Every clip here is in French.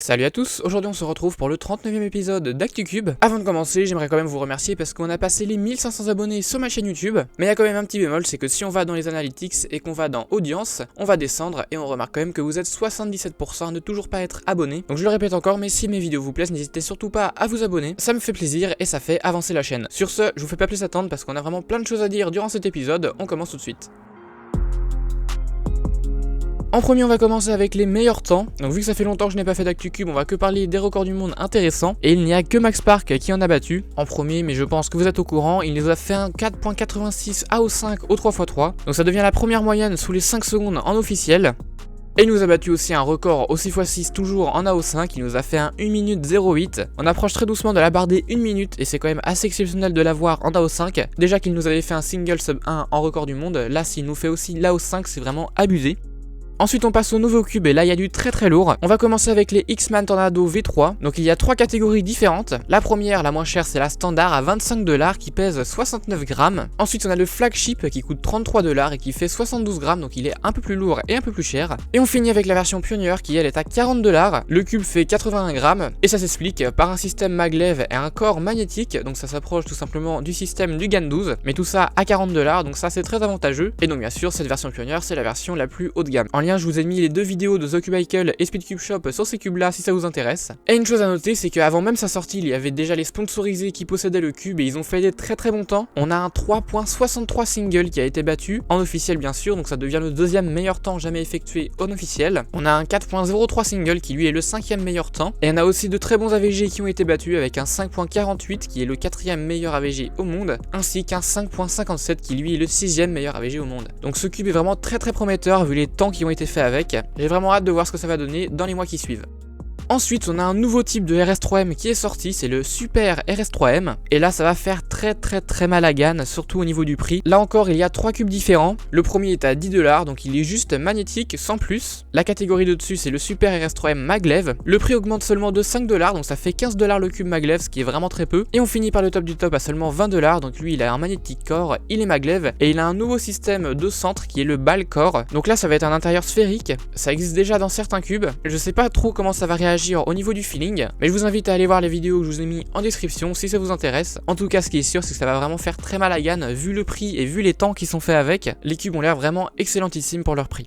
Salut à tous, aujourd'hui on se retrouve pour le 39e épisode d'ActuCube. Avant de commencer, j'aimerais quand même vous remercier parce qu'on a passé les 1500 abonnés sur ma chaîne YouTube. Mais il y a quand même un petit bémol, c'est que si on va dans les analytics et qu'on va dans audience, on va descendre et on remarque quand même que vous êtes 77% à ne toujours pas être abonné. Donc je le répète encore, mais si mes vidéos vous plaisent, n'hésitez surtout pas à vous abonner, ça me fait plaisir et ça fait avancer la chaîne. Sur ce, je vous fais pas plus attendre parce qu'on a vraiment plein de choses à dire durant cet épisode, on commence tout de suite. En premier, on va commencer avec les meilleurs temps. Donc vu que ça fait longtemps que je n'ai pas fait d'ActuCube, on va que parler des records du monde intéressants. Et il n'y a que Max Park qui en a battu en premier, mais je pense que vous êtes au courant. Il nous a fait un 4.86 AO5 au 3x3. Donc ça devient la première moyenne sous les 5 secondes en officiel. Et il nous a battu aussi un record au 6x6 toujours en AO5, il nous a fait un 1 minute 08. On approche très doucement de la barre des 1 minute et c'est quand même assez exceptionnel de l'avoir en AO5. Déjà qu'il nous avait fait un single sub 1 en record du monde, là s'il nous fait aussi l'AO5 c'est vraiment abusé. Ensuite on passe au nouveau cube et là il y a du très lourd. On va commencer avec les X-Man Tornado V3. Donc il y a 3 catégories différentes. La première, la moins chère, c'est la standard à 25 $ qui pèse 69 grammes. Ensuite on a le flagship qui coûte 33 $ et qui fait 72 grammes, donc il est un peu plus lourd et un peu plus cher. Et on finit avec la version pionnière qui elle est à 40 $. Le cube fait 81 grammes et ça s'explique par un système maglev et un corps magnétique. Donc ça s'approche tout simplement du système du GAN 12. Mais tout ça à 40 $, donc ça c'est très avantageux. Et donc bien sûr cette version pionnière c'est la version la plus haut de gamme. Je vous ai mis les deux vidéos de The Cubicle et Speedcube Shop sur ces cubes là si ça vous intéresse. Et une chose à noter, c'est qu'avant même sa sortie, il y avait déjà les sponsorisés qui possédaient le cube et ils ont fait des très bons temps. On a un 3.63 single qui a été battu, en officiel bien sûr, donc ça devient le deuxième meilleur temps jamais effectué en officiel. On a un 4.03 single qui lui est le 5e meilleur temps. Et on a aussi de très bons AVG qui ont été battus avec un 5.48 qui est le 4e meilleur AVG au monde, ainsi qu'un 5.57 qui lui est le 6e meilleur AVG au monde. Donc ce cube est vraiment très prometteur vu les temps qui ont été faits avec. J'ai vraiment hâte de voir ce que ça va donner dans les mois qui suivent. Ensuite, on a un nouveau type de RS3M qui est sorti, c'est le Super RS3M. Et là, ça va faire très mal à Gann, surtout au niveau du prix. Là encore, il y a 3 cubes différents. Le premier est à 10 $, donc il est juste magnétique, sans plus. La catégorie de dessus, c'est le Super RS3M Maglev. Le prix augmente seulement de 5 $, donc ça fait 15 $ le cube Maglev, ce qui est vraiment très peu. Et on finit par le top du top à seulement 20 $, donc lui, il a un magnétique core, il est Maglev, et il a un nouveau système de centre qui est le Ball Core. Donc là, ça va être un intérieur sphérique. Ça existe déjà dans certains cubes. Je sais pas trop comment ça va réagir au niveau du feeling, mais je vous invite à aller voir les vidéos que je vous ai mis en description si ça vous intéresse. En tout cas, ce qui est sûr, c'est que ça va vraiment faire très mal à Gann vu le prix et vu les temps qui sont faits avec. Les cubes ont l'air vraiment excellentissimes pour leur prix.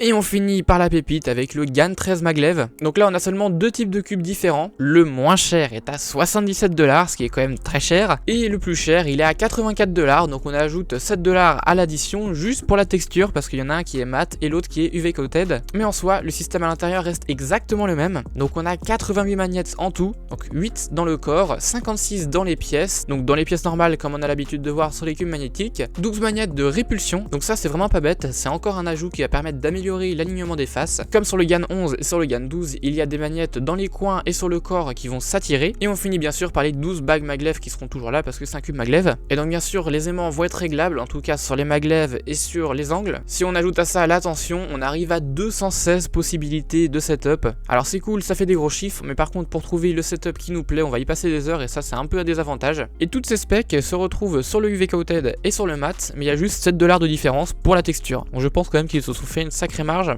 Et on finit par la pépite avec le GAN 13 Maglev. Donc là on a seulement deux types de cubes différents. Le moins cher est à 77 $, ce qui est quand même très cher. Et le plus cher il est à 84 $, donc on ajoute 7 $ à l'addition juste pour la texture parce qu'il y en a un qui est mat et l'autre qui est UV coated. Mais en soi le système à l'intérieur reste exactement le même. Donc on a 88 magnets en tout, donc 8 dans le corps, 56 dans les pièces, donc dans les pièces normales comme on a l'habitude de voir sur les cubes magnétiques, 12 magnets de répulsion, donc ça c'est vraiment pas bête, c'est encore un ajout qui va permettre d'améliorer l'alignement des faces. Comme sur le GAN 11 et sur le GAN 12, il y a des magnettes dans les coins et sur le corps qui vont s'attirer. Et on finit bien sûr par les 12 bagues Maglev qui seront toujours là parce que c'est un cube Maglev. Et donc bien sûr les aimants vont être réglables, en tout cas sur les Maglev et sur les angles. Si on ajoute à ça la tension, on arrive à 216 possibilités de setup. Alors c'est cool, ça fait des gros chiffres, mais par contre pour trouver le setup qui nous plaît, on va y passer des heures et ça c'est un peu un désavantage. Et toutes ces specs se retrouvent sur le UV coated et sur le mat, mais il y a juste 7 $ de différence pour la texture. Donc je pense quand même qu'ils se sont fait une sacrée marge.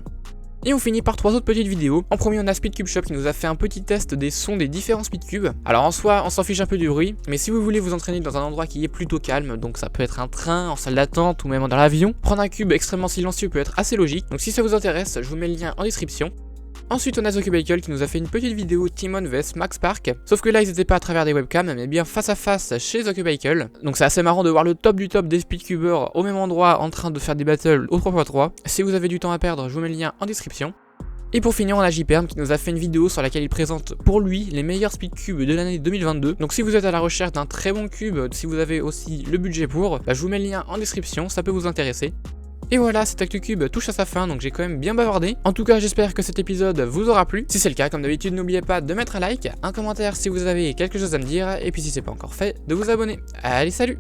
Et on finit par 3 autres petites vidéos. En premier on a Speedcube Shop qui nous a fait un petit test des sons des différents Speedcubes. Alors en soi on s'en fiche un peu du bruit, mais si vous voulez vous entraîner dans un endroit qui est plutôt calme, donc ça peut être un train, en salle d'attente ou même dans l'avion, prendre un cube extrêmement silencieux peut être assez logique. Donc si ça vous intéresse, je vous mets le lien en description. Ensuite on a The Cubicle qui nous a fait une petite vidéo Timon vs Max Park, sauf que là ils étaient pas à travers des webcams mais bien face à face chez The Cubicle. Donc c'est assez marrant de voir le top du top des speedcubers au même endroit en train de faire des battles au 3x3. Si vous avez du temps à perdre, je vous mets le lien en description. Et pour finir on a JPerm qui nous a fait une vidéo sur laquelle il présente pour lui les meilleurs speedcubes de l'année 2022. Donc si vous êtes à la recherche d'un très bon cube, si vous avez aussi le budget pour, je vous mets le lien en description, ça peut vous intéresser. Et voilà, cet ActuCube touche à sa fin, donc j'ai quand même bien bavardé. En tout cas, j'espère que cet épisode vous aura plu. Si c'est le cas, comme d'habitude, n'oubliez pas de mettre un like, un commentaire si vous avez quelque chose à me dire, et puis si c'est pas encore fait, de vous abonner. Allez, salut!